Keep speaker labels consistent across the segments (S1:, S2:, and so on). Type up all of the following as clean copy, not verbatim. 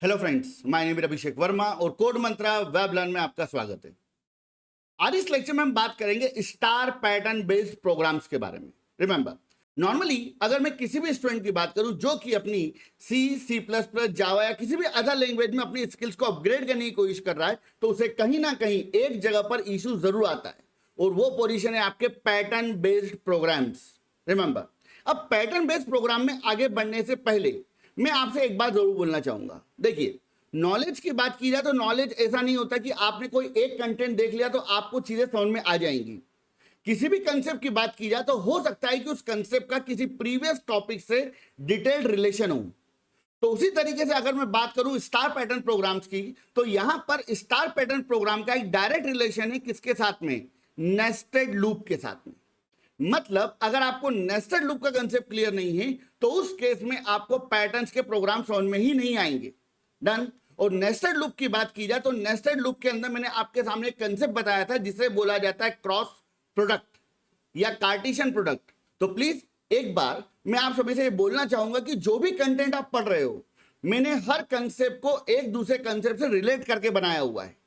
S1: Hello friends, my name is Abhishek Verma और code मंत्रा web learn में आपका स्वागत है। आज इस लेक्चर में हम बात करेंगे स्टार पैटर्न बेस्ड प्रोग्राम्स के बारे में। रिमेंबर, नॉर्मली अगर मैं किसी भी स्टूडेंट की बात करूं जो कि अपनी सी प्लस प्लस, जावा या किसी भी अदर लैंग्वेज में अपनी स्किल्स को अपग्रेड करने की कोशिश कर रहा है, तो उसे कहीं ना कहीं एक जगह पर इशू जरूर आता है और वो पोजीशन है आपके पैटर्न बेस्ड प्रोग्राम्स। रिमेंबर, अब पैटर्न बेस्ड प्रोग्राम में आगे बढ़ने से पहले मैं आपसे एक बात जरूर बोलना चाहूंगा। देखिए, नॉलेज की बात की जाए तो नॉलेज ऐसा नहीं होता कि आपने कोई एक कंटेंट देख लिया तो आपको चीजें समझ में आ जाएंगी। किसी भी कंसेप्ट की बात की जाए तो हो सकता है कि उस कंसेप्ट का किसी प्रीवियस टॉपिक से डिटेल्ड रिलेशन हो। तो उसी तरीके से अगर मैं बात करूं स्टार पैटर्न प्रोग्राम्स की, तो यहां पर स्टार पैटर्न प्रोग्राम का एक डायरेक्ट रिलेशन है किसके साथ में? नेस्टेड लूप के साथ में। मतलब अगर आपको नेस्टेड लूप का कंसेप्ट क्लियर नहीं है तो उस केस में आपको पैटर्न्स के प्रोग्राम समझ में ही नहीं आएंगे। डन। और नेस्टेड लूप की बात की जाए तो नेस्टेड लूप के अंदर मैंने आपके सामने एक कंसेप्ट बताया था जिसे बोला जाता है क्रॉस प्रोडक्ट या कार्टेशियन प्रोडक्ट। तो प्लीज एक बार मैं आप सभी से ये बोलना चाहूंगा कि जो भी कंटेंट आप पढ़ रहे हो, मैंने हर कंसेप्ट को एक दूसरे कंसेप्ट से रिलेट करके बनाया हुआ है।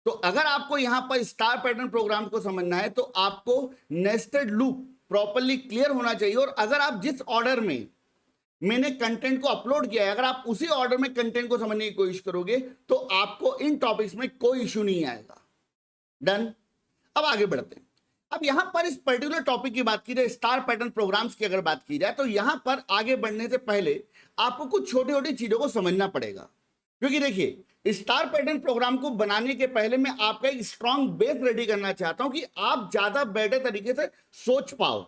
S1: तो अगर आपको यहां पर स्टार पैटर्न प्रोग्राम को समझना है तो आपको नेस्टेड लूप प्रॉपर्ली क्लियर होना चाहिए। और अगर आप जिस ऑर्डर में मैंने कंटेंट को अपलोड किया है, अगर आप उसी ऑर्डर में कंटेंट को समझने की कोशिश करोगे तो आपको इन टॉपिक्स में कोई इश्यू नहीं आएगा। डन। अब आगे बढ़ते हैं। अब यहां पर इस पर्टिकुलर टॉपिक की बात की जाए, स्टार पैटर्न प्रोग्राम्स की अगर बात की जाए, तो यहां पर आगे बढ़ने से पहले आपको कुछ छोटी छोटी चीजों को समझना पड़ेगा। क्योंकि देखिए, स्टार पैटर्न प्रोग्राम को बनाने के पहले मैं आपका एक स्ट्रॉन्ग बेस रेडी करना चाहता हूं कि आप ज्यादा बेटर तरीके से सोच पाओ।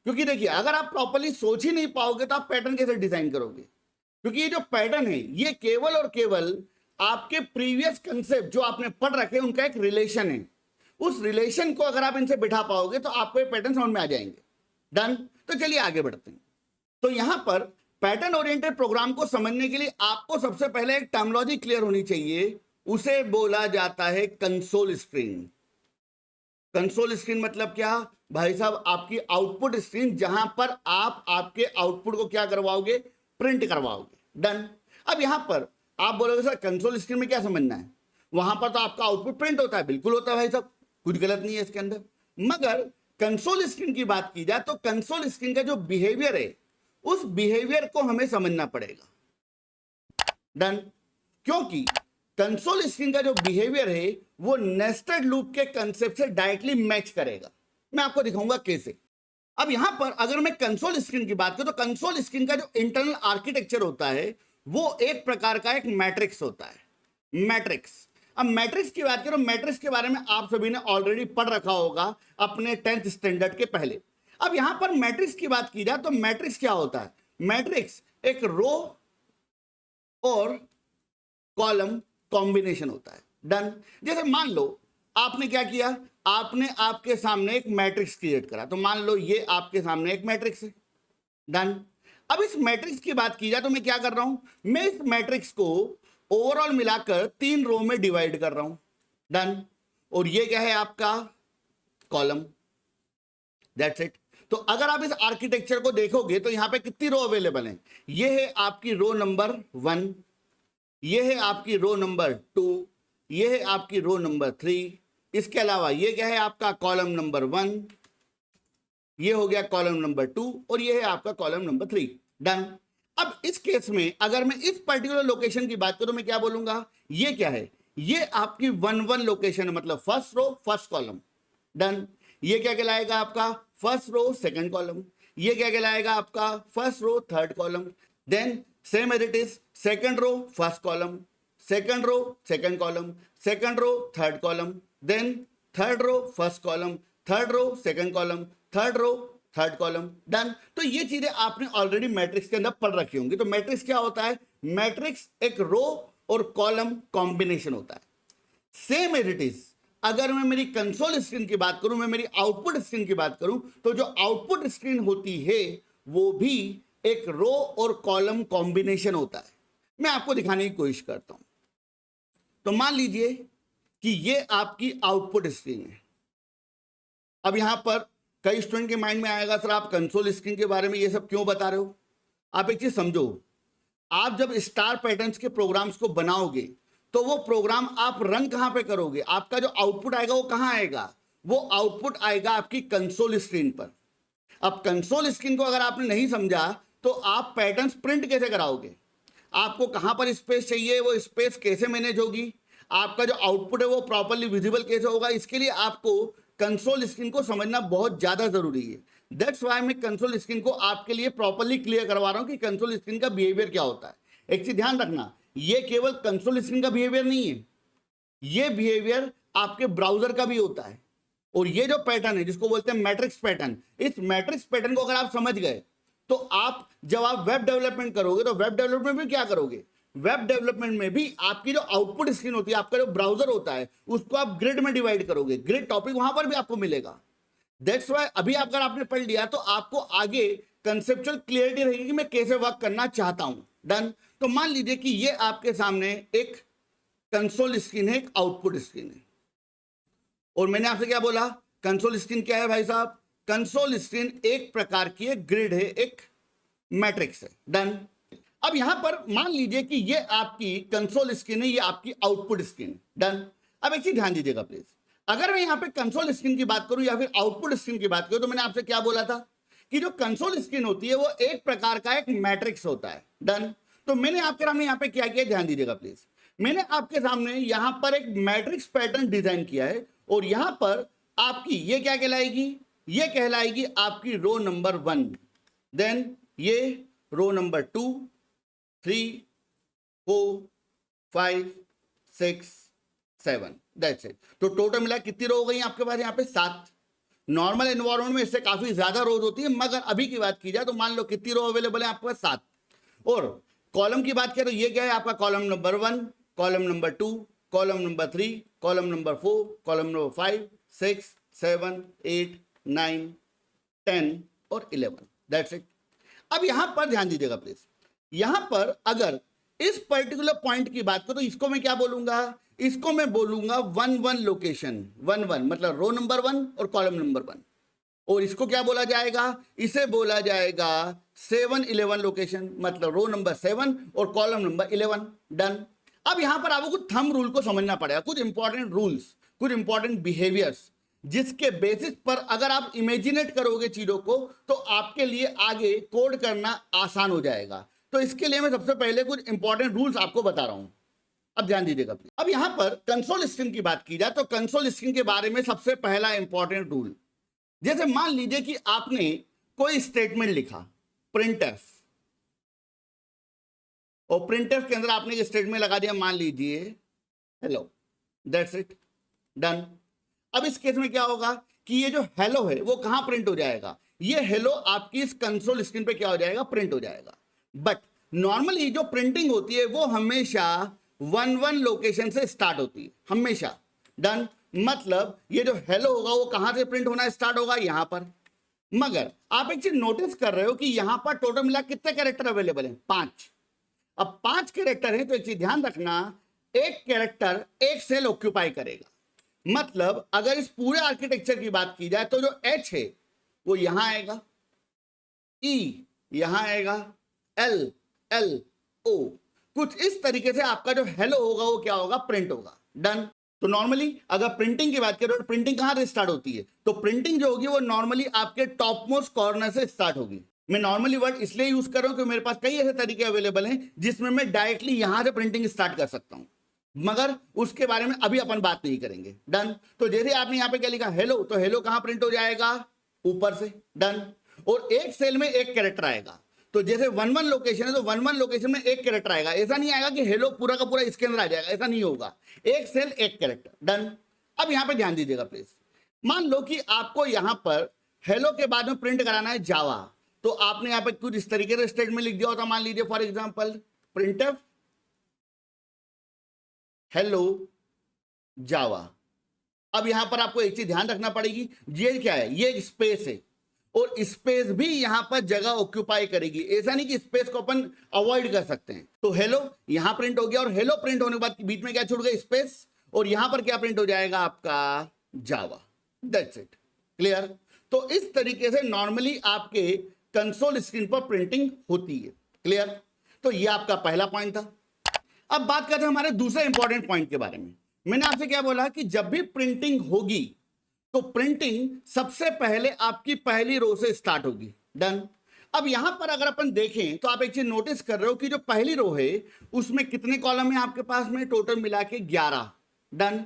S1: क्योंकि देखिए, अगर आप प्रॉपर्ली सोच ही नहीं पाओगे तो आप पैटर्न कैसे डिजाइन करोगे? क्योंकि ये जो पैटर्न है ये केवल और केवल आपके प्रीवियस कंसेप्ट जो आपने पढ़ रखे उनका एक रिलेशन है। उस रिलेशन को अगर आप इनसे बिठा पाओगे तो आपको ये पैटर्न समझ में आ जाएंगे। डन। तो चलिए आगे बढ़ते हैं। तो यहां पर पैटर्न ओरिएंटेड प्रोग्राम को समझने के लिए आपको सबसे पहले एक टर्मिनोलॉजी क्लियर होनी चाहिए, उसे बोला जाता है कंसोल स्क्रीन। कंसोल स्क्रीन मतलब क्या भाई साहब? आपकी आउटपुट स्क्रीन, जहां पर आप आपके आउटपुट को क्या करवाओगे? प्रिंट करवाओगे। डन। अब यहां पर आप बोलोगे सर कंसोल स्क्रीन में क्या समझना है? वहां पर तो आपका आउटपुट प्रिंट होता है। बिल्कुल होता है भाई साहब, कुछ गलत नहीं है इसके अंदर। मगर कंसोल स्क्रीन की बात की जाए तो कंसोल स्क्रीन का जो बिहेवियर है उस बिहेवियर को हमें समझना पड़ेगा। डन। क्योंकि कंसोल स्क्रीन का जो बिहेवियर है वो नेस्टेड लूप के कंसेप्ट से डायरेक्टली मैच करेगा। मैं आपको दिखाऊंगा कैसे। अब यहां पर अगर मैं कंसोल स्क्रीन की बात करूं तो कंसोल स्क्रीन का जो इंटरनल आर्किटेक्चर होता है वो एक प्रकार का एक मैट्रिक्स होता है। मैट्रिक्स। अब मैट्रिक्स की बात करो, मैट्रिक्स के बारे में आप सभी ने ऑलरेडी पढ़ रखा होगा अपने 10th स्टैंडर्ड के पहले। अब यहां पर मैट्रिक्स की बात की जाए तो मैट्रिक्स क्या होता है? मैट्रिक्स एक रो और कॉलम कॉम्बिनेशन होता है। डन। जैसे मान लो आपने क्या किया, आपने आपके सामने एक मैट्रिक्स क्रिएट करा, तो मान लो ये आपके सामने एक मैट्रिक्स है। डन। अब इस मैट्रिक्स की बात की जाए तो मैं क्या कर रहा हूं, मैं इस मैट्रिक्स को ओवरऑल मिलाकर 3 रो में डिवाइड कर रहा हूं। डन। और ये क्या है आपका? कॉलम। That's it. तो अगर आप इस आर्किटेक्चर को देखोगे तो यहां पे कितनी रो अवेलेबल है? ये है आपकी रो नंबर 1, ये है आपकी रो नंबर 2, ये है आपकी रो नंबर 3। इसके अलावा ये क्या है आपका? कॉलम नंबर 1, ये हो गया कॉलम नंबर 2 और ये है आपका कॉलम नंबर 3। डन। अब इस केस में अगर मैं इस पर्टिकुलर लोकेशन की बात करूं, मैं क्या बोलूंगा? ये क्या है? ये आपकी 1 1 लोकेशन है, मतलब first row first column. Done. ये क्या कहलाएगा आपका? First row second column. ये क्या कहलाएगा आपका? First row third column. Then same as it is, second row first column, second row second column, second row third column, then third row first column, third row second column, third row third column. Done. तो ये चीजें आपने already matrix के अंदर पढ़ रखी होंगी। तो मैट्रिक्स क्या होता है? मैट्रिक्स एक रो और कॉलम कॉम्बिनेशन होता है। सेम एज इट इज अगर मैं मेरी कंसोल स्क्रीन की बात करूं, मैं मेरी आउटपुट स्क्रीन की बात करूं, तो जो आउटपुट स्क्रीन होती है वो भी एक रो और कॉलम कॉम्बिनेशन होता है। मैं आपको दिखाने की कोशिश करता हूं। तो मान लीजिए कि ये आपकी आउटपुट स्क्रीन है। अब यहां पर कई स्टूडेंट के माइंड में आएगा सर आप कंसोल स्क्रीन के बारे में ये सब क्यों बता रहे हो। आप एक चीज समझो, आप जब स्टार पैटर्न्स के प्रोग्राम्स को बनाओगे तो वो प्रोग्राम आप रन कहां पे करोगे, आपका जो आउटपुट आएगा वो कहां आएगा, वो आउटपुट आएगा आपकी कंसोल स्क्रीन पर। अब कंसोल स्क्रीन को अगर आपने नहीं समझा तो आप पैटर्न्स प्रिंट कैसे कराओगे, आपको कहां पर स्पेस चाहिए, वो स्पेस कैसे मैनेज होगी, आपका जो आउटपुट है वो प्रॉपर्ली विजिबल कैसे होगा, इसके लिए आपको कंसोल स्क्रीन को समझना बहुत ज्यादा जरूरी है। दैट्स वाई मैं कंसोल स्क्रीन को आपके लिए प्रॉपर्ली क्लियर करवा रहा हूं कि कंसोल स्क्रीन का बिहेवियर क्या होता है। एक चीज ध्यान रखना, ये केवल कंसोल स्क्रीन का बिहेवियर नहीं है, ये बिहेवियर आपके ब्राउजर का भी होता है। और ये जो पैटर्न है जिसको बोलते हैं मैट्रिक्स पैटर्न, इस मैट्रिक्स पैटर्न को अगर आप समझ गए तो आप जब आप वेब डेवलपमेंट करोगे तो वेब डेवलपमेंट में क्या करोगे, वेब डेवलपमेंट में भी आपकी जो आउटपुट स्क्रीन होती है, आपका जो ब्राउजर होता है, उसको आप ग्रिड में डिवाइड करोगे, ग्रिड टॉपिक वहां पर भी आपको मिलेगा। दैट्स वाई अभी अगर आपने पढ़ लिया तो आपको आगे कंसेप्चुअल क्लियरिटी रहेगी कि मैं कैसे वर्क करना चाहता हूं। डन। तो मान लीजिए कि ये आपके सामने एक कंसोल स्क्रीन है, एक आउटपुट स्क्रीन है, और मैंने आपसे क्या बोला, कंसोल स्क्रीन क्या है भाई साहब, कंसोल स्क्रीन एक प्रकार की एक ग्रिड है, एक मैट्रिक्स है। डन। अब यहां पर मान लीजिए कि ये आपकी कंसोल स्क्रीन है, ये आपकी आउटपुट स्क्रीन है। डन। अब एक चीज ध्यान दीजिएगा प्लीज, अगर मैं यहां पे कंसोल स्क्रीन की बात करूं या फिर आउटपुट स्क्रीन की बात करूं तो मैंने आपसे क्या बोला था कि जो कंसोल स्क्रीन होती है वो एक प्रकार का एक मैट्रिक्स होता है। डन। तो मैंने आपके सामने यहां पे क्या किया, ध्यान दीजिएगा प्लीज, मैंने आपके सामने यहां पर एक मैट्रिक्स पैटर्न डिजाइन किया है और यहां पर आपकी ये क्या कहलाएगी, ये कहलाएगी आपकी रो नंबर 1, देन ये रो नंबर 2, 3, 4, 5, 6, 7, दैट्स इट। तो टोटल मिला कितनी रो हो गई आपके पास यहाँ पे 7। नॉर्मल एनवायरमेंट में इससे काफी ज्यादा रोज होती है, मगर अभी की बात की जाए तो मान लो कितनी रो अवेलेबल है आपके पास 7। और कॉलम की बात करें तो ये क्या है आपका column number 1, column number 2, column number 3, column number 4, column number 5, 6, 7, 8, 9, 10 और 11, दैट्स इट। अब यहां पर ध्यान दीजिएगा प्लीज, यहां पर अगर इस पर्टिकुलर पॉइंट की बात करो तो इसको मैं क्या बोलूंगा, इसको मैं बोलूंगा 1 1 लोकेशन, 1 1 मतलब रो नंबर 1 और कॉलम नंबर 1। और इसको क्या बोला जाएगा, इसे बोला जाएगा 7 11 लोकेशन, मतलब रो नंबर 7 और कॉलम नंबर 11। डन। अब यहां पर आपको कुछ थंब रूल को समझना पड़ेगा, कुछ इंपॉर्टेंट रूल्स, कुछ इंपॉर्टेंट बिहेवियर्स, जिसके बेसिस पर अगर आप इमेजिनेट करोगे चीजों को तो आपके लिए आगे कोड करना आसान हो जाएगा। तो इसके लिए मैं सबसे पहले कुछ इंपॉर्टेंट रूल्स आपको बता रहा हूं। अब ध्यान दीजिएगा प्लीज। अब यहां पर कंसोल स्क्रीन की बात की जाए तो कंसोल स्क्रीन के बारे में सबसे पहला इंपॉर्टेंट रूल, जैसे मान लीजिए कि आपने कोई स्टेटमेंट लिखा प्रिंटफ, और प्रिंटफ के अंदर आपने एक स्टेटमेंट लगा दिया, मान लीजिए हेलो, दैट्स इट। डन। अब इस केस में क्या होगा कि ये जो हेलो है वो कहां प्रिंट हो जाएगा, ये हेलो आपकी इस कंसोल स्क्रीन पे क्या हो जाएगा, प्रिंट हो जाएगा। बट नॉर्मली जो प्रिंटिंग होती है वो हमेशा 1 1 लोकेशन से स्टार्ट होती है, हमेशा। डन। मतलब ये जो हेलो होगा वो कहां से प्रिंट होना स्टार्ट होगा, यहां पर। मगर आप एक चीज नोटिस कर रहे हो कि यहां पर टोटल मिला कितने कैरेक्टर अवेलेबल हैं, 5। अब 5 कैरेक्टर हैं तो एक चीज ध्यान रखना, एक कैरेक्टर एक सेल ऑक्यूपाई करेगा। मतलब अगर इस पूरे आर्किटेक्चर की बात की जाए तो जो H है वो यहां आएगा, E यहां आएगा, L L O, कुछ इस तरीके से आपका जो हेलो होगा वो क्या होगा, प्रिंट होगा। डन। तो नॉर्मली अगर प्रिंटिंग की बात करें तो प्रिंटिंग कहां से स्टार्ट होती है, तो प्रिंटिंग जो होगी वो नॉर्मली आपके टॉप मोस्ट कॉर्नर से स्टार्ट होगी। मैं नॉर्मली वर्ड इसलिए यूज कर रहा हूं कि मेरे पास कई ऐसे तरीके अवेलेबल हैं जिसमें मैं डायरेक्टली यहां से प्रिंटिंग स्टार्ट कर सकता हूं, मगर उसके बारे में अभी अपन बात नहीं करेंगे। डन। तो जैसे आपने यहां पे क्या लिखा हेलो, तो हेलो कहां प्रिंट हो जाएगा, ऊपर से। डन। और एक सेल में एक कैरेक्टर आएगा, तो जैसे 1 1 लोकेशन है तो 1 1 लोकेशन में एक कैरेक्टर आएगा, ऐसा नहीं आएगा कि हेलो पूरा का पूरा इसके अंदर आ जाएगा, ऐसा नहीं होगा, एक सेल एक कैरेक्टर। डन। अब यहां पे ध्यान दीजिएगा प्लीज, मान लो कि आपको यहां पर हेलो के बाद में प्रिंट कराना है जावा, तो आपने यहां पे कुछ इस तरीके से स्टेटमेंट लिख दिया होता, मान लीजिए फॉर एग्जांपल प्रिंटफ हेलो जावा। अब यहां पर आपको एक चीज ध्यान रखना पड़ेगी, ये क्या है, ये एक स्पेस है और स्पेस भी यहां पर जगह ऑक्यूपाई करेगी, ऐसा नहीं कि स्पेस को अपन अवॉइड कर सकते हैं। तो हेलो यहां प्रिंट हो गया और हेलो प्रिंट होने के बाद बीच में क्या छूट गया, स्पेस, और यहां पर क्या प्रिंट हो जाएगा आपका जावा। That's it. क्लियर। तो इस तरीके से नॉर्मली आपके कंसोल स्क्रीन पर प्रिंटिंग होती है। क्लियर? तो ये आपका पहला पॉइंट था। अब बात करते हैं हमारे दूसरे इंपॉर्टेंट पॉइंट के बारे में। मैंने आपसे क्या बोला कि जब भी प्रिंटिंग होगी तो प्रिंटिंग सबसे पहले आपकी पहली रो से स्टार्ट होगी। डन। अब यहां पर अगर अपन देखें तो आप एक चीज नोटिस कर रहे हो कि जो पहली रो है उसमें कितने कॉलम है आपके पास में? टोटल मिला के 11। डन।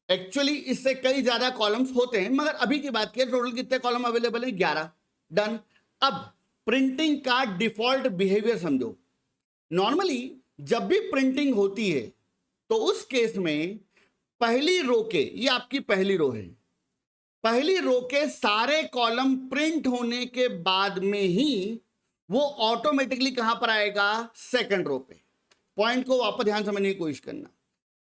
S1: एक्चुअली इससे कई ज्यादा कॉलम्स होते हैं, मगर अभी की बात करें टोटल कितने कॉलम अवेलेबल है? 11। डन। अब प्रिंटिंग का डिफॉल्ट बिहेवियर समझो। नॉर्मली जब भी प्रिंटिंग होती है तो उस केस में पहली रो के, ये आपकी पहली रो है, पहली रो के सारे कॉलम प्रिंट होने के बाद में ही वो ऑटोमेटिकली कहां पर आएगा? सेकंड रो पे। पॉइंट को वापस ध्यान समझने की कोशिश करना।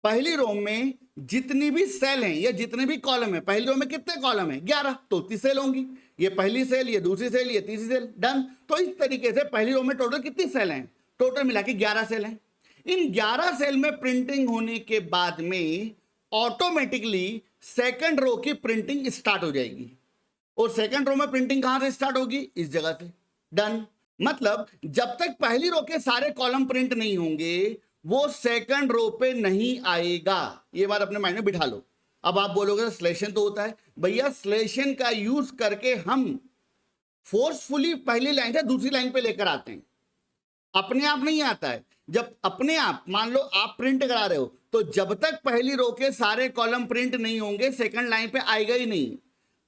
S1: पहली रो में जितनी भी सेल हैं या जितने भी कॉलम है, पहली रो में कितने कॉलम है? 11। तो उतनी सेल होंगी। ये पहली सेल, ये दूसरी सेल, ये तीसरी सेल। डन। तो इस तरीके से पहली रो में टोटल कितनी सेल हैं? टोटल मिला के 11 सेल हैं। इन 11 सेल में प्रिंटिंग होने के बाद में ऑटोमेटिकली सेकंड रो की प्रिंटिंग स्टार्ट हो जाएगी। और सेकंड रो में प्रिंटिंग कहां से स्टार्ट होगी? इस जगह से। डन। मतलब जब तक पहली रो के सारे कॉलम प्रिंट नहीं होंगे वो सेकंड रो पे नहीं आएगा। ये बात अपने माइंड में बिठा लो। अब आप बोलोगे स्लेशन तो होता है। भैया स्लेशन का यूज करके हम फोर्सफुली पहली लाइन से दूसरी लाइन पे लेकर आते हैं, अपने आप नहीं आता है। जब अपने आप मान लो आप प्रिंट करा रहे हो तो जब तक पहली रो के सारे कॉलम प्रिंट नहीं होंगे सेकंड लाइन पे आएगा ही नहीं,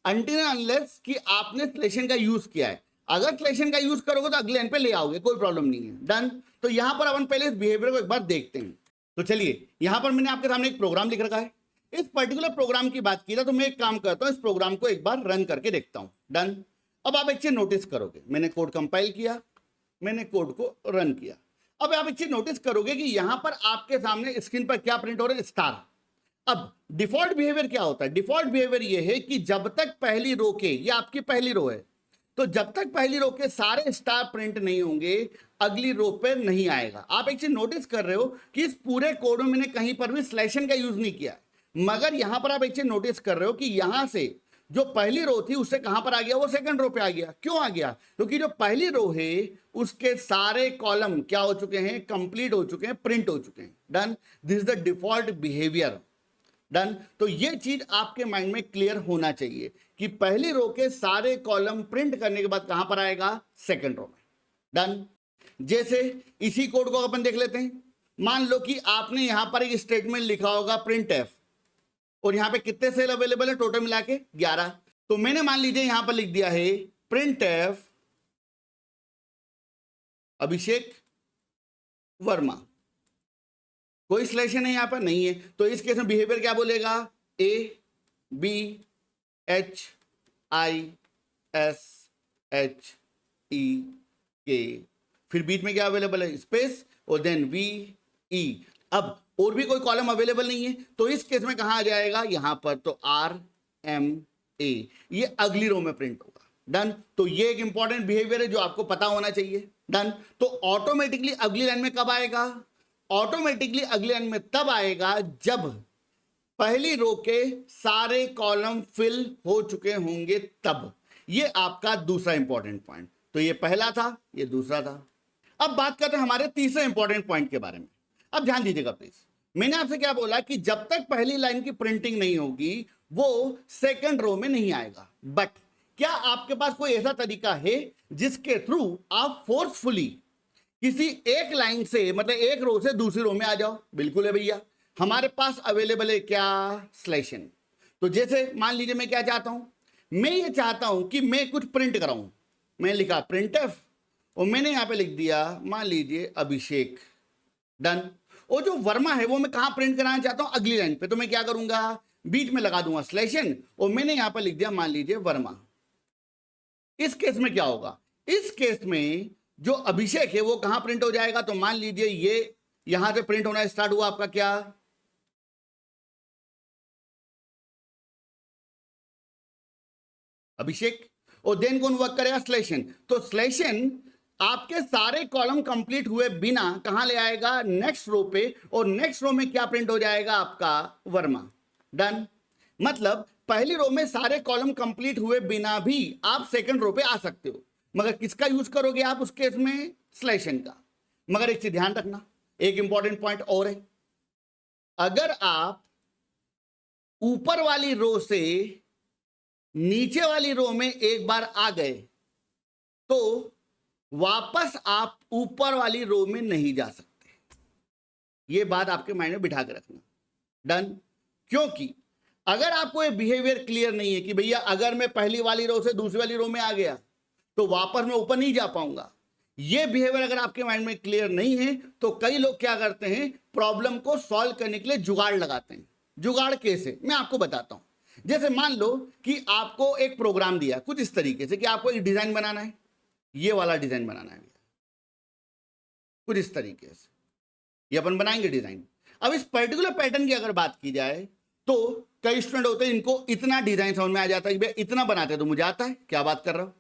S1: अनटिल अनलेस कि आपने स्लेशन का यूज किया है। अगर स्लेशन का यूज करोगे तो अगले लाइन पे ले आओगे, कोई प्रॉब्लम नहीं है। डन। तो यहां पर अपन पहले इस बिहेवियर को एक बार देखते हैं। तो चलिए, यहां पर मैंने आपके सामने एक प्रोग्राम लिख रखा है। इस पर्टिकुलर प्रोग्राम की बात की था तो मैं एक काम करता हूं, इस प्रोग्राम को एक बार रन करके देखता हूं। डन। अब आप एक चीज नोटिस करोगे, मैंने कोड कंपाइल किया, मैंने कोड को रन किया। अब आप एक चीज नोटिस करोगे कि यहां पर आपके सामने स्क्रीन पर क्या प्रिंट हो रहा है? स्टार। अब डिफॉल्ट बिहेवियर क्या होता है? डिफॉल्ट बिहेवियर ये है कि जब तक पहली रो के, ये आपकी पहली रो है, तो जब तक पहली रो के सारे स्टार प्रिंट नहीं होंगे अगली रो पे नहीं आएगा। आप एक चीज नोटिस कर रहे हो कि इस पूरे कोड में मैंने कहीं पर भी स्लैशन का यूज नहीं किया, मगर यहां पर आप एक चीज नोटिस कर रहे हो कि यहां से जो पहली रो थी उससे कहां पर आ गया? वो सेकंड रो पे आ गया। क्यों आ गया? क्योंकि जो पहली रो है उसके सारे कॉलम क्या हो चुके हैं? कंप्लीट हो चुके हैं, प्रिंट हो चुके हैं। Done. This is the default behaviour. Done. तो ये चीज आपके माइंड में क्लियर होना चाहिए कि पहली रो के सारे कॉलम प्रिंट करने के बाद कहां पर आएगा? सेकंड रो में। डन। जैसे इसी कोड को अपन देख लेते हैं। मान लो कि आपने यहां पर एक स्टेटमेंट लिखा होगा प्रिंट एफ, और यहां पे कितने सेल अवेलेबल है? टोटल मिला के 11। तो मैंने मान लीजिए यहां पर लिख दिया है प्रिंट एफ अभिषेक वर्मा। कोई स्लेशन है यहां पर? नहीं है। तो इस केस में बिहेवियर क्या बोलेगा? A B H I S H E K, फिर बीच में क्या अवेलेबल है? स्पेस, और देन वी ई। अब और भी कोई कॉलम अवेलेबल नहीं है तो इस केस में कहां आ जाएगा? यहां पर। तो आर एम ए, ये अगली रो में प्रिंट होगा। डन। तो ये एक इंपॉर्टेंट बिहेवियर है जो आपको पता होना चाहिए। डन। तो ऑटोमेटिकली अगली लाइन में कब आएगा? ऑटोमेटिकली अगली लाइन में तब आएगा जब पहली रो के सारे कॉलम फिल हो चुके होंगे तब। ये आपका दूसरा इंपॉर्टेंट पॉइंट। तो ये पहला था, ये दूसरा था। अब बात करते हैं हमारे तीसरे इंपॉर्टेंट पॉइंट के बारे में। अब ध्यान दीजिएगा प्लीज, मैंने आपसे क्या बोला कि जब तक पहली लाइन की प्रिंटिंग नहीं होगी वो सेकंड रो में नहीं आएगा। बट क्या आपके पास कोई ऐसा तरीका है जिसके थ्रू आप फोर्सफुली किसी एक लाइन से, मतलब एक रो से दूसरी रो में आ जाओ? बिल्कुल है भैया, हमारे पास अवेलेबल है क्या? स्लेशन। तो जैसे मान लीजिए मैं क्या चाहता हूं, मैं ये चाहता हूं कि मैं कुछ प्रिंट कराऊं। मैं लिखा प्रिंट एफ और मैंने यहां पे लिख दिया मान लीजिए अभिषेक। डन। और जो वर्मा है वो मैं कहां प्रिंट कराना चाहता हूं? अगली लाइन पे। तो मैं क्या करूंगा? बीच में लगा दूंगा स्लेशन और मैंने यहां पर लिख दिया मान लीजिए वर्मा। इस केस में क्या होगा? इस केस में जो अभिषेक है वो कहां प्रिंट हो जाएगा? तो मान लीजिए ये यहां से प्रिंट होना स्टार्ट हुआ आपका क्या? अभिषेक। और देन कौन वर्क करेगा? स्लेशन। तो स्लेशन आपके सारे कॉलम कंप्लीट हुए बिना कहां ले आएगा? नेक्स्ट रो पे। और नेक्स्ट रो में क्या प्रिंट हो जाएगा? आपका वर्मा। डन। मतलब पहली रो में सारे कॉलम कंप्लीट हुए बिना भी आप सेकंड रो पे आ सकते हो, मगर किसका यूज करोगे आप उस केस में? सिलेक्शन का। मगर एक चीज ध्यान रखना, एक इंपॉर्टेंट पॉइंट और है, अगर आप ऊपर वाली रो से नीचे वाली रो में एक बार आ गए तो वापस आप ऊपर वाली रो में नहीं जा सकते। ये बात आपके माइंड में बिठा के रखना। डन? क्योंकि अगर आपको ये बिहेवियर क्लियर नहीं है कि भैया अगर मैं पहली वाली रो से दूसरी वाली रो में आ गया तो वापस मैं ऊपर नहीं जा पाऊंगा, ये बिहेवियर अगर आपके माइंड में क्लियर नहीं है तो कई लोग क्या करते हैं, प्रॉब्लम को सॉल्व करने के लिए जुगाड़ लगाते हैं। जुगाड़ कैसे, मैं आपको बताता हूं। जैसे मान लो कि आपको एक प्रोग्राम दिया कुछ इस तरीके से कि आपको एक डिजाइन बनाना है, ये वाला डिजाइन बनाना है कुछ इस तरीके से, ये अपन बनाएंगे डिजाइन। अब इस पर्टिकुलर पैटर्न की अगर बात की जाए तो कई स्टूडेंट होते हैं इनको इतना डिजाइन समझ में आ जाता है कि भैया इतना बनाते तो मुझे आता है, क्या बात कर रहा हूं,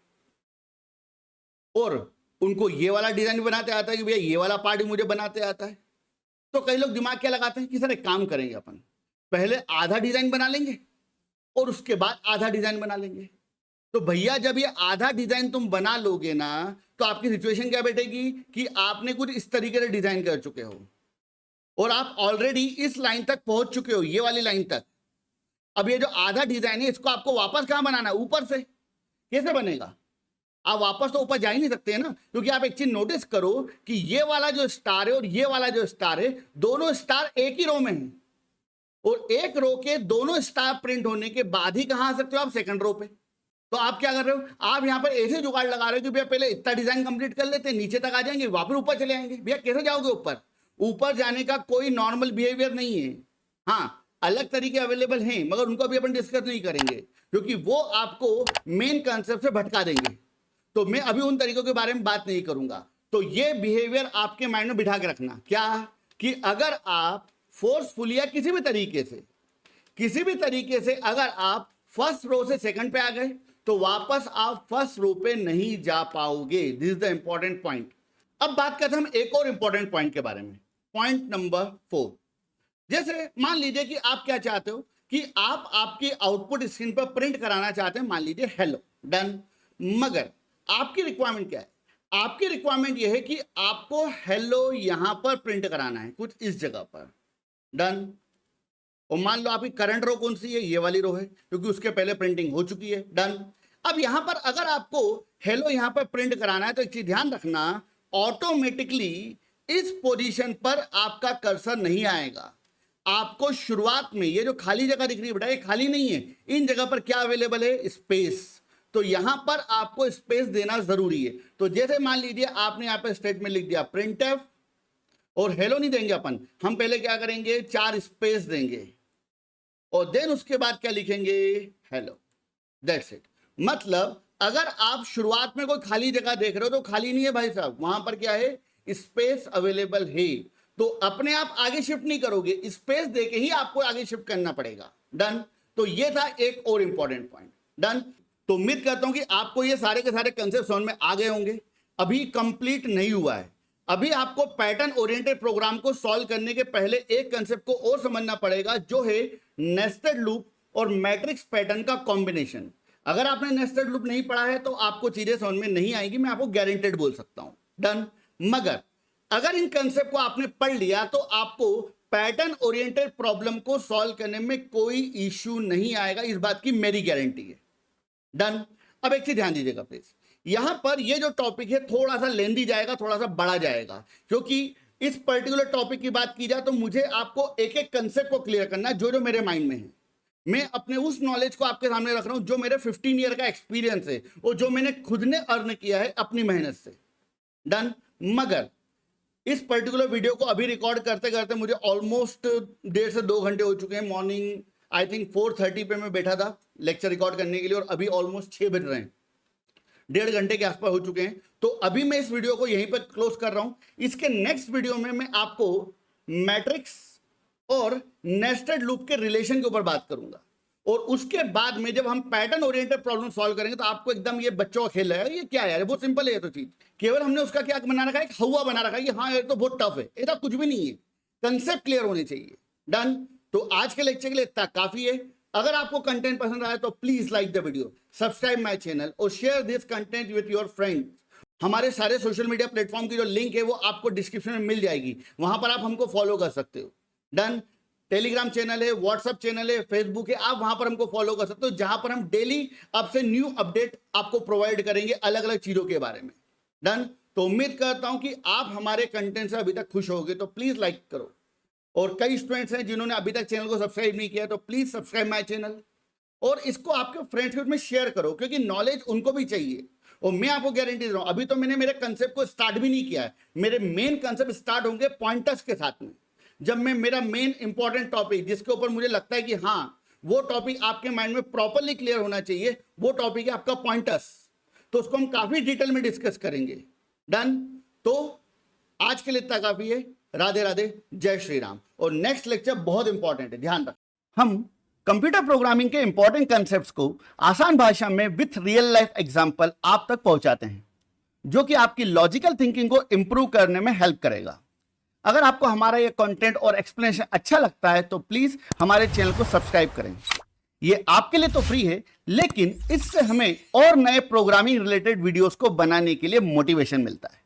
S1: और उनको ये वाला डिजाइन बनाते आता है कि भैया ये वाला पार्ट मुझे बनाते आता है। तो कई लोग दिमाग क्या लगाते हैं कि सर एक काम करेंगे, अपन पहले आधा डिजाइन बना लेंगे और उसके बाद आधा डिजाइन बना लेंगे। तो भैया जब ये आधा डिजाइन तुम बना लोगे ना तो आपकी सिचुएशन क्या बैठेगी कि आपने कुछ इस तरीके से डिजाइन कर चुके हो और आप ऑलरेडी इस लाइन तक पहुंच चुके हो, ये वाली लाइन तक। अब ये जो आधा डिजाइन है इसको आपको वापस कहां बनाना है? ऊपर से। कैसे बनेगा? आप वापस तो ऊपर जा ही नहीं सकते हैं ना, क्योंकि आप एक चीज नोटिस करो कि ये वाला जो स्टार है और ये वाला जो स्टार है, दोनों स्टार एक ही रो में है और एक रो के दोनों स्टार प्रिंट होने के बाद ही कहां आ सकते हो आप? सेकंड रो पे। तो आप क्या कर रहे हो, आप यहां पर ऐसे जुगाड़ लगा रहे हो कि भैया पहले इतना डिजाइन कंप्लीट कर लेते हैं, नीचे तक आ जाएंगे, वापस ऊपर चले आएंगे। भैया कैसे जाओगे ऊपर? ऊपर जाने का कोई नॉर्मल बिहेवियर नहीं है। हाँ, अलग तरीके अवेलेबल हैं मगर उनको अभी अपन डिस्कस नहीं करेंगे क्योंकि वो आपको मेन कंसेप्ट से भटका देंगे। तो मैं अभी उन तरीकों के बारे में बात नहीं करूंगा। तो ये बिहेवियर आपके माइंड में बिठा के रखना, क्या कि अगर आप फोर्सफुली या किसी भी तरीके से अगर आप फर्स्ट रो से सेकंड पे आ गए तो वापस आप फर्स्ट रो पे नहीं जा पाओगे। This is the important point. अब बात करते हैं हम एक और इंपॉर्टेंट पॉइंट के बारे में, पॉइंट नंबर 4। जैसे मान लीजिए कि आप क्या चाहते हो कि आप आपकी आउटपुट स्क्रीन पर प्रिंट कराना चाहते हैं, मान लीजिए हेलो। डन? मगर आपकी रिक्वायरमेंट क्या है? आपकी रिक्वायरमेंट यह है कि आपको हेलो यहां पर प्रिंट कराना है कुछ इस जगह पर। डन? और मान लो आपकी करंट रो कौन सी है? ये वाली रो है क्योंकि उसके पहले प्रिंटिंग हो चुकी है। डन? अब यहां पर अगर आपको हेलो यहां पर प्रिंट कराना है तो एक चीज ध्यान रखना, ऑटोमेटिकली इस पोजीशन पर आपका कर्सर नहीं आएगा। आपको शुरुआत में ये जो खाली जगह दिख रही है बेटा, ये खाली नहीं है, इन जगह पर क्या अवेलेबल है? स्पेस। तो यहां पर आपको स्पेस देना जरूरी है। तो जैसे मान लीजिए आपने यहां पर स्टेटमेंट लिख दिया printf, और हेलो नहीं देंगे अपन, हम पहले क्या करेंगे, 4 स्पेस देंगे और देन उसके बाद क्या लिखेंगे? हेलो। That's it. मतलब अगर आप शुरुआत में कोई खाली जगह देख रहे हो तो खाली नहीं है भाई साहब, वहां पर क्या है? स्पेस अवेलेबल है। तो अपने आप आगे शिफ्ट नहीं करोगे, स्पेस देके ही आपको आगे शिफ्ट करना पड़ेगा। डन? तो ये था एक और इंपॉर्टेंट पॉइंट। डन? तो उम्मीद करता हूं कि आपको ये सारे के सारे कंसेप्ट समझ में आ गए होंगे। अभी कंप्लीट नहीं हुआ है, अभी आपको पैटर्न ओरिएंटेड प्रोग्राम को सॉल्व करने के पहले एक कंसेप्ट को और समझना पड़ेगा, जो है नेस्टेड लूप और मैट्रिक्स पैटर्न का कॉम्बिनेशन। अगर आपने नेस्टेड लूप नहीं पढ़ा है तो आपको चीजें समझ में नहीं आएगी, मैं आपको गारंटेड बोल सकता हूं। डन? मगर अगर इन कंसेप्ट को आपने पढ़ लिया तो आपको पैटर्न ओरिएंटेड प्रॉब्लम को सॉल्व करने में कोई इश्यू नहीं आएगा, इस बात की मेरी गारंटी है। डन? अब एक चीज ध्यान दीजिएगा प्लीज, यहां पर ये जो टॉपिक है थोड़ा सा लेंदी जाएगा, थोड़ा सा बड़ा जाएगा, क्योंकि इस पर्टिकुलर टॉपिक की बात की जाए तो मुझे आपको एक एक कंसेप्ट को क्लियर करना है जो मेरे माइंड में है। मैं अपने उस नॉलेज को आपके सामने रख रहा हूं जो मेरे 15 ईयर का एक्सपीरियंस है और जो मैंने खुद ने अर्न किया है अपनी मेहनत से। डन? मगर इस पर्टिकुलर वीडियो को अभी रिकॉर्ड करते करते मुझे ऑलमोस्ट 1.5 से 2 घंटे हो चुके हैं। मॉर्निंग आई थिंक 4:30 पे मैं बैठा था लेक्चर रिकॉर्ड करने के लिए और अभी ऑलमोस्ट 6 बज रहे हैं, 1.5 घंटे के आसपास हो चुके हैं। तो अभी मैं इस वीडियो को यहीं पर क्लोज कर रहा हूं। इसके नेक्स्ट वीडियो में मैं आपको मैट्रिक्स और नेस्टेड लूप के रिलेशन के ऊपर बात करूंगा और उसके बाद में जब हम पैटर्न ओरिएंटेड प्रॉब्लम सॉल्व करेंगे तो आपको एकदम ये बच्चों का खेल है, ये क्या है यार, बहुत सिंपल है ये तो चीज, केवल हमने उसका क्या बना रखा है, एक हवा बना रखा है कि हाँ ये तो बहुत टफ है। ऐसा कुछ भी नहीं है, कंसेप्ट क्लियर होने चाहिए। डन? तो आज के लेक्चर के लिए इतना काफी है। अगर आपको कंटेंट पसंद आया तो please like the video, subscribe my channel और share this content with your friends. हमारे सारे सोशल मीडिया प्लेटफॉर्म की जो लिंक है वो आपको डिस्क्रिप्शन में मिल जाएगी, वहां पर आप हमको फॉलो कर सकते हो। डन। टेलीग्राम चैनल है, व्हाट्सएप चैनल है, फेसबुक है, आप वहां पर हमको फॉलो कर सकते हो, जहां पर हम डेली आपसे न्यू अपडेट आपको प्रोवाइड करेंगे अलग अलग चीजों के बारे में। डन। तो उम्मीद करता हूं कि आप हमारे कंटेंट से अभी तक खुश हो गए, तो प्लीज लाइक करो। और कई स्टूडेंट्स हैं जिन्होंने अभी तक चैनल को सब्सक्राइब नहीं किया, तो प्लीज सब्सक्राइब माय चैनल और इसको आपके फ्रेंड्स ग्रुप में शेयर करो, क्योंकि नॉलेज उनको भी चाहिए। और मैं आपको गारंटी दे रहा हूं, अभी तो मैंने मेरे कंसेप्ट को स्टार्ट भी नहीं किया है, मेरे मेन कंसेप्ट स्टार्ट होंगे पॉइंटर्स के साथ में। जब मैं मेरा मेन इंपॉर्टेंट टॉपिक जिसके ऊपर मुझे लगता है कि हाँ वो टॉपिक आपके माइंड में प्रॉपरली क्लियर होना चाहिए, वो टॉपिक है आपका पॉइंटर्स, तो उसको हम काफी डिटेल में डिस्कस करेंगे। डन। तो आज के लिए इतना काफी है। राधे राधे, जय श्री राम। और नेक्स्ट लेक्चर बहुत इंपॉर्टेंट है, ध्यान रख। हम कंप्यूटर प्रोग्रामिंग के इंपॉर्टेंट कंसेप्ट्स को आसान भाषा में विथ रियल लाइफ एग्जांपल आप तक पहुंचाते हैं, जो कि आपकी लॉजिकल थिंकिंग को इंप्रूव करने में हेल्प करेगा। अगर आपको हमारा ये कंटेंट और एक्सप्लेनेशन अच्छा लगता है तो प्लीज हमारे चैनल को सब्सक्राइब करें। ये आपके लिए तो फ्री है, लेकिन इससे हमें और नए प्रोग्रामिंग रिलेटेड वीडियोस को बनाने के लिए मोटिवेशन मिलता है।